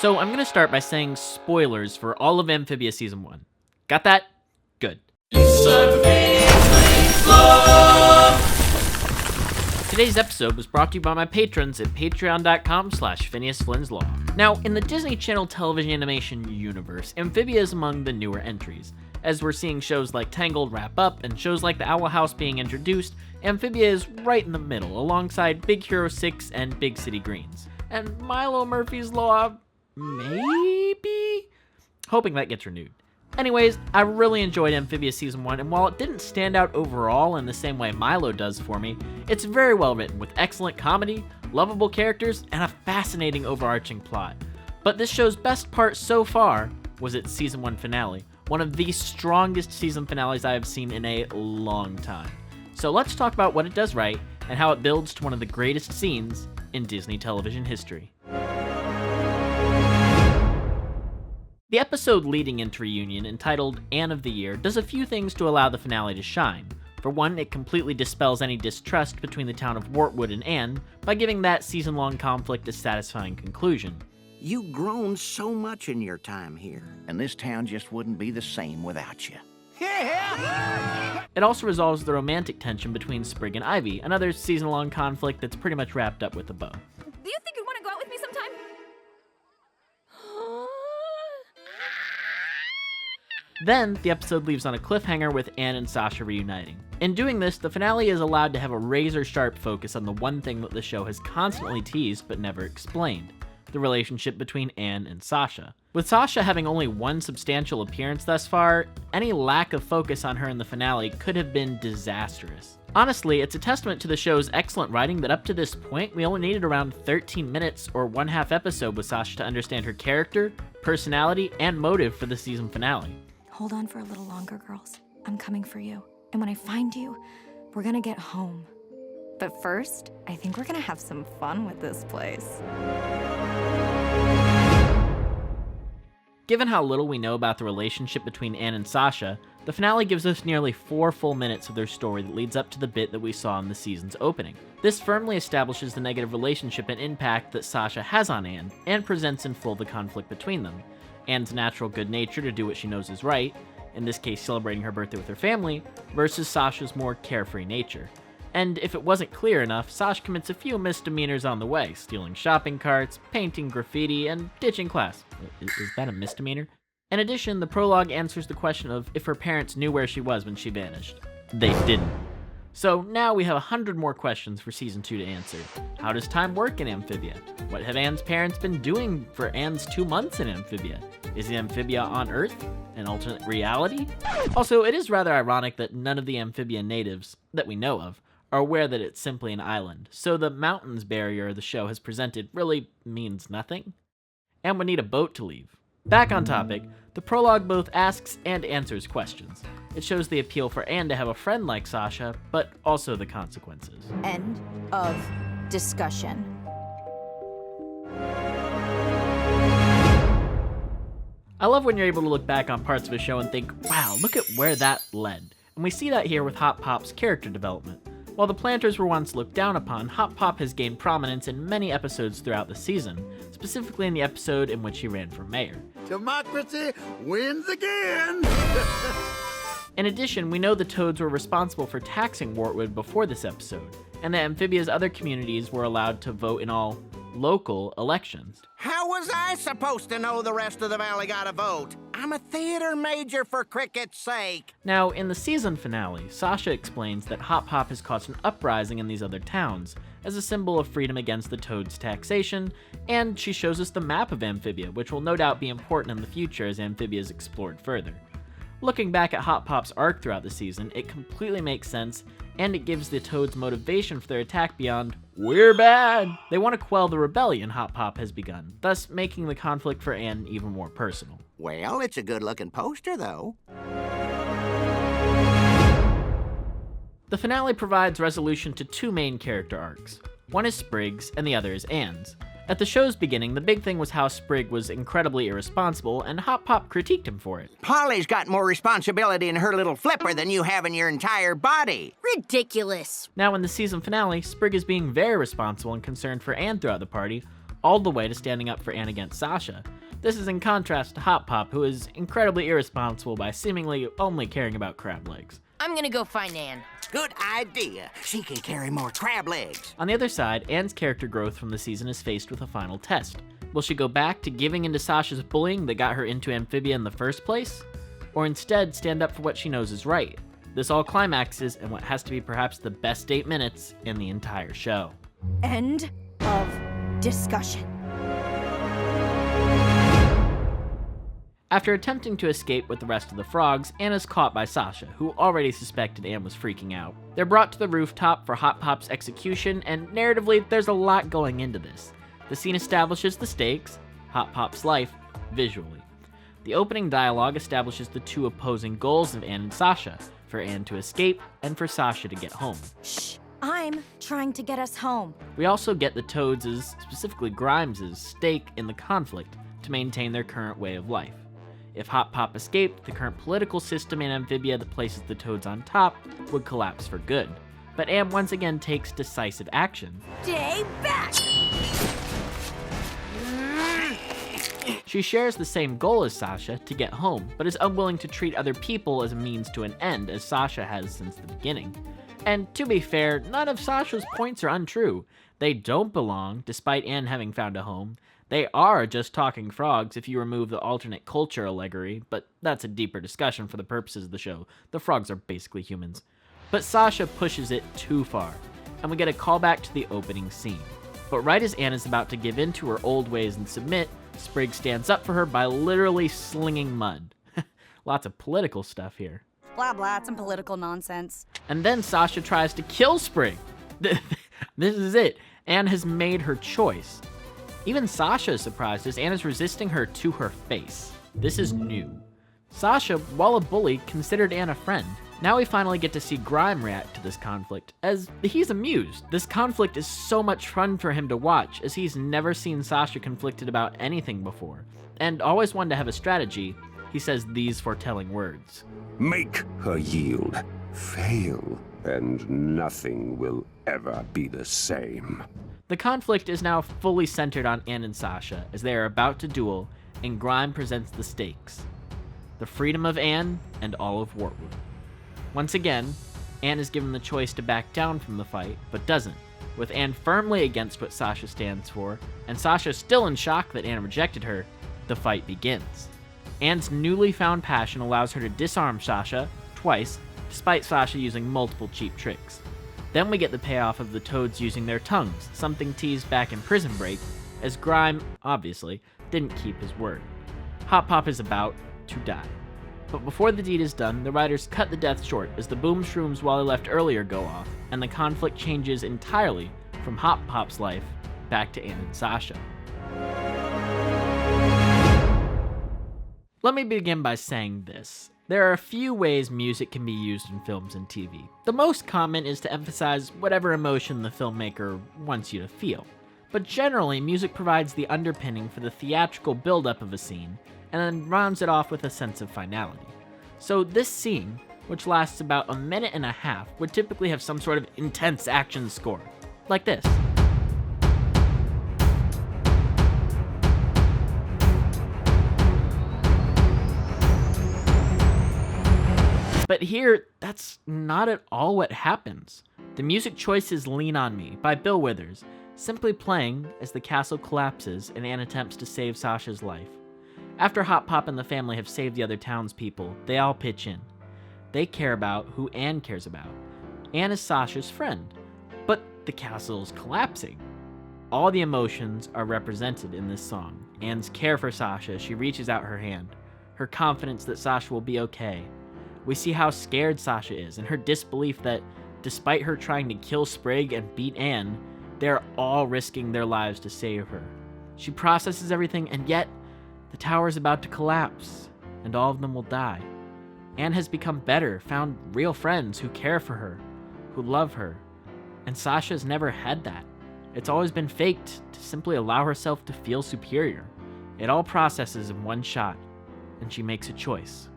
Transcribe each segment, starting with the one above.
So I'm going to start by saying spoilers for all of Amphibia Season 1. Got that? Good. Today's episode was brought to you by my patrons at patreon.com/PhineasFlynn's Law. Now, in the Disney Channel television animation universe, Amphibia is among the newer entries. As we're seeing shows like Tangled wrap up and shows like The Owl House being introduced, Amphibia is right in the middle, alongside Big Hero 6 and Big City Greens. And Milo Murphy's Law, maybe? Hoping that gets renewed. Anyways, I really enjoyed Amphibia Season 1, and while it didn't stand out overall in the same way Milo does for me, it's very well written with excellent comedy, lovable characters, and a fascinating overarching plot. But this show's best part so far was its Season 1 finale, one of the strongest season finales I have seen in a long time. So let's talk about what it does right, and how it builds to one of the greatest scenes in Disney television history. The episode leading into Reunion, entitled Anne of the Year, does a few things to allow the finale to shine. For one, it completely dispels any distrust between the town of Wartwood and Anne by giving that season-long conflict a satisfying conclusion. You've grown so much in your time here, and this town just wouldn't be the same without you. It also resolves the romantic tension between Sprig and Ivy, another season-long conflict that's pretty much wrapped up with a bow. Do you think you'd want to go out with me sometime? Then, the episode leaves on a cliffhanger with Anne and Sasha reuniting. In doing this, the finale is allowed to have a razor-sharp focus on the one thing that the show has constantly teased but never explained: the relationship between Anne and Sasha. With Sasha having only one substantial appearance thus far, any lack of focus on her in the finale could have been disastrous. Honestly, it's a testament to the show's excellent writing that up to this point, we only needed around 13 minutes or one-half episode with Sasha to understand her character, personality, and motive for the season finale. Hold on for a little longer, girls. I'm coming for you. And when I find you, we're gonna get home. But first, I think we're gonna have some fun with this place. Given how little we know about the relationship between Anne and Sasha, the finale gives us nearly 4 full minutes of their story that leads up to the bit that we saw in the season's opening. This firmly establishes the negative relationship and impact that Sasha has on Anne, and presents in full the conflict between them. Anne's natural good nature to do what she knows is right, in this case celebrating her birthday with her family, versus Sasha's more carefree nature. And if it wasn't clear enough, Sasha commits a few misdemeanors on the way, stealing shopping carts, painting graffiti, and ditching class. Is that a misdemeanor? In addition, the prologue answers the question of if her parents knew where she was when she vanished. They didn't. So now we have 100 more questions for Season 2 to answer. How does time work in Amphibia? What have Anne's parents been doing for Anne's 2 months in Amphibia? Is the Amphibia on Earth? An alternate reality? Also, it is rather ironic that none of the Amphibia natives, that we know of, are aware that it's simply an island, so the mountains barrier the show has presented really means nothing. And would need a boat to leave. Back on topic, the prologue both asks and answers questions. It shows the appeal for Anne to have a friend like Sasha, but also the consequences. End of discussion. I love when you're able to look back on parts of a show and think, wow, look at where that led. And we see that here with Hop Pop's character development. While the Planters were once looked down upon, Hop Pop has gained prominence in many episodes throughout the season, specifically in the episode in which he ran for mayor. Democracy wins again! In addition, we know the Toads were responsible for taxing Wartwood before this episode, and that Amphibia's other communities were allowed to vote in all local elections. How was I supposed to know the rest of the valley got a vote? I'm a theater major, for cricket's sake. Now, in the season finale, Sasha explains that Hop Pop has caused an uprising in these other towns, as a symbol of freedom against the Toads' taxation, and she shows us the map of Amphibia, which will no doubt be important in the future as Amphibia is explored further. Looking back at Hop Pop's arc throughout the season, it completely makes sense, and it gives the Toads motivation for their attack beyond, "We're bad!" They want to quell the rebellion Hop Pop has begun, thus making the conflict for Anne even more personal. Well, it's a good-looking poster, though. The finale provides resolution to 2 main character arcs. One is Sprig's, and the other is Anne's. At the show's beginning, the big thing was how Sprig was incredibly irresponsible, and Hop Pop critiqued him for it. Polly's got more responsibility in her little flipper than you have in your entire body. Ridiculous. Now in the season finale, Sprig is being very responsible and concerned for Anne throughout the party, all the way to standing up for Anne against Sasha. This is in contrast to Hop Pop, who is incredibly irresponsible by seemingly only caring about crab legs. I'm gonna go find Anne. Good idea. She can carry more crab legs. On the other side, Anne's character growth from the season is faced with a final test. Will she go back to giving into Sasha's bullying that got her into Amphibia in the first place? Or instead stand up for what she knows is right? This all climaxes in what has to be perhaps the best 8 minutes in the entire show. End of discussion. After attempting to escape with the rest of the frogs, Anne is caught by Sasha, who already suspected Anne was freaking out. They're brought to the rooftop for Hop Pop's execution, and narratively, there's a lot going into this. The scene establishes the stakes, Hop Pop's life, visually. The opening dialogue establishes the two opposing goals of Anne and Sasha, for Anne to escape and for Sasha to get home. Shh, I'm trying to get us home. We also get the Toads', specifically Grimes' stake in the conflict to maintain their current way of life. If Hop Pop escaped, the current political system in Amphibia that places the Toads on top would collapse for good. But Anne once again takes decisive action. Stay back! She shares the same goal as Sasha, to get home, but is unwilling to treat other people as a means to an end, as Sasha has since the beginning. And to be fair, none of Sasha's points are untrue. They don't belong, despite Anne having found a home. They are just talking frogs if you remove the alternate culture allegory, but that's a deeper discussion for the purposes of the show. The frogs are basically humans. But Sasha pushes it too far, and we get a callback to the opening scene. But right as Anne is about to give in to her old ways and submit, Sprig stands up for her by literally slinging mud. Lots of political stuff here. Blah blah, some political nonsense. And then Sasha tries to kill Sprig. This is it. Anne has made her choice. Even Sasha is surprised as Anne is resisting her to her face. This is new. Sasha, while a bully, considered Anne a friend. Now we finally get to see Grime react to this conflict, as he's amused. This conflict is so much fun for him to watch, as he's never seen Sasha conflicted about anything before. And always wanted to have a strategy, he says these foretelling words. Make her yield. Fail, and nothing will ever be the same. The conflict is now fully centered on Anne and Sasha, as they are about to duel, and Grime presents the stakes. The freedom of Anne and all of Wartwood. Once again, Anne is given the choice to back down from the fight, but doesn't, with Anne firmly against what Sasha stands for, and Sasha still in shock that Anne rejected her. The fight begins. Anne's newly found passion allows her to disarm Sasha twice, despite Sasha using multiple cheap tricks. Then we get the payoff of the Toads using their tongues, something teased back in Prison Break, as Grime, obviously, didn't keep his word. Hop Pop is about to die. But before the deed is done, the writers cut the death short as the boom shrooms Wally left earlier go off, and the conflict changes entirely from Hop Pop's life back to Anne and Sasha. Let me begin by saying this. There are a few ways music can be used in films and TV. The most common is to emphasize whatever emotion the filmmaker wants you to feel. But generally, music provides the underpinning for the theatrical buildup of a scene, and then rounds it off with a sense of finality. So this scene, which lasts about a minute and a half, would typically have some sort of intense action score, like this. But here, that's not at all what happens. The music choices Lean on Me by Bill Withers, simply playing as the castle collapses and Anne attempts to save Sasha's life. After Hop Pop and the family have saved the other townspeople, they all pitch in. They care about who Anne cares about. Anne is Sasha's friend, but the castle's collapsing. All the emotions are represented in this song. Anne's care for Sasha, she reaches out her hand. Her confidence that Sasha will be okay. We see how scared Sasha is and her disbelief that, despite her trying to kill Sprig and beat Anne, they're all risking their lives to save her. She processes everything, and yet, the tower is about to collapse, and all of them will die. Anne has become better, found real friends who care for her, who love her, and Sasha's never had that. It's always been faked to simply allow herself to feel superior. It all processes in one shot, and she makes a choice.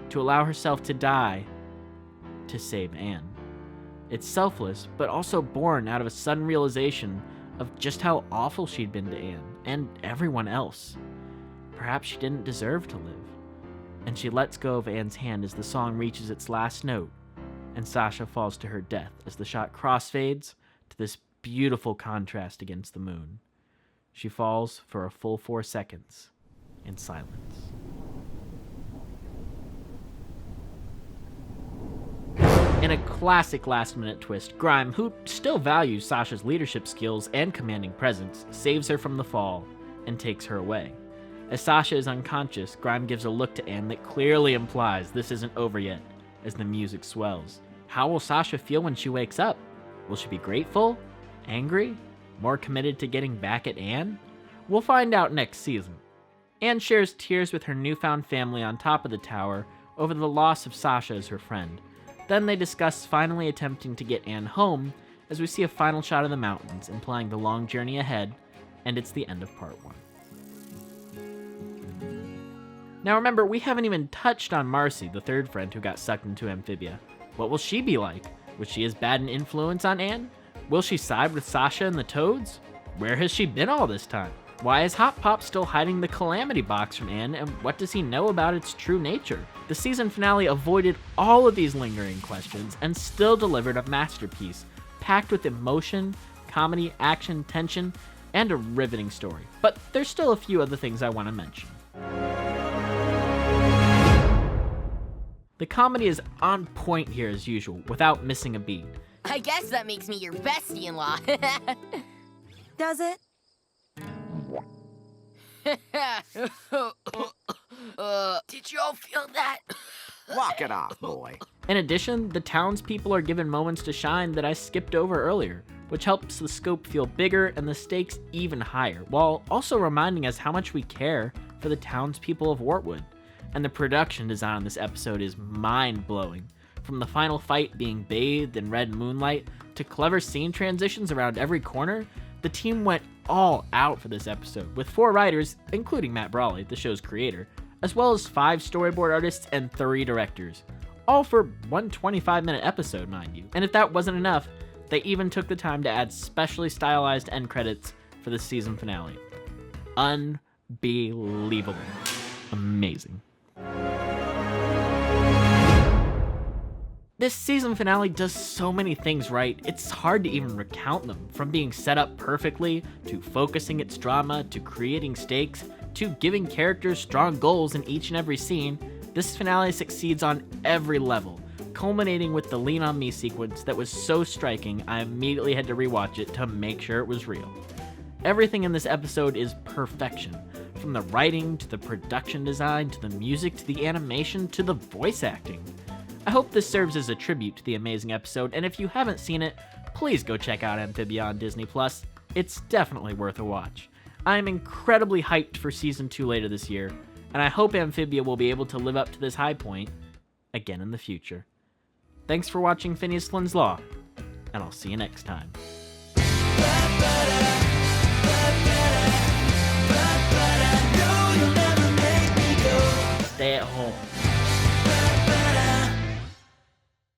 To allow herself to die, to save Anne. It's selfless, but also born out of a sudden realization of just how awful she'd been to Anne. and everyone else. Perhaps she didn't deserve to live. And she lets go of Anne's hand as the song reaches its last note, and Sasha falls to her death as the shot crossfades to this beautiful contrast against the moon. She falls for a full 4 seconds in silence. In a classic last-minute twist, Grime, who still values Sasha's leadership skills and commanding presence, saves her from the fall and takes her away. As Sasha is unconscious, Grime gives a look to Anne that clearly implies this isn't over yet, as the music swells. How will Sasha feel when she wakes up? Will she be grateful? Angry? More committed to getting back at Anne? We'll find out next season. Anne shares tears with her newfound family on top of the tower over the loss of Sasha as her friend. Then they discuss finally attempting to get Anne home as we see a final shot of the mountains, implying the long journey ahead, and it's the end of part 1. Now remember, we haven't even touched on Marcy, the third friend who got sucked into Amphibia. What will she be like? Was she as bad an influence on Anne? Will she side with Sasha and the Toads? Where has she been all this time? Why is Hot Pop still hiding the Calamity Box from Anne, and what does he know about its true nature? The season finale avoided all of these lingering questions and still delivered a masterpiece, packed with emotion, comedy, action, tension, and a riveting story. But there's still a few other things I want to mention. The comedy is on point here as usual, without missing a beat. I guess that makes me your bestie-in-law. Does it? Did you all feel that? Walk it off, boy. In addition, the townspeople are given moments to shine that I skipped over earlier, which helps the scope feel bigger and the stakes even higher, while also reminding us how much we care for the townspeople of Wartwood. And the production design on this episode is mind-blowing. From the final fight being bathed in red moonlight to clever scene transitions around every corner, the team went all out for this episode, with 4 writers, including Matt Brawley, the show's creator, as well as 5 storyboard artists and 3 directors, all for one 25-minute episode, mind you. And if that wasn't enough, they even took the time to add specially stylized end credits for the season finale. Unbelievable. Amazing. This season finale does so many things right, it's hard to even recount them. From being set up perfectly, to focusing its drama, to creating stakes, to giving characters strong goals in each and every scene, this finale succeeds on every level, culminating with the Lean On Me sequence that was so striking I immediately had to rewatch it to make sure it was real. Everything in this episode is perfection, from the writing, to the production design, to the music, to the animation, to the voice acting. I hope this serves as a tribute to the amazing episode, and if you haven't seen it, please go check out Amphibia on Disney+. It's definitely worth a watch. I'm incredibly hyped for Season 2 later this year, and I hope Amphibia will be able to live up to this high point again in the future. Thanks for watching Phineas Flynn's Law, and I'll see you next time.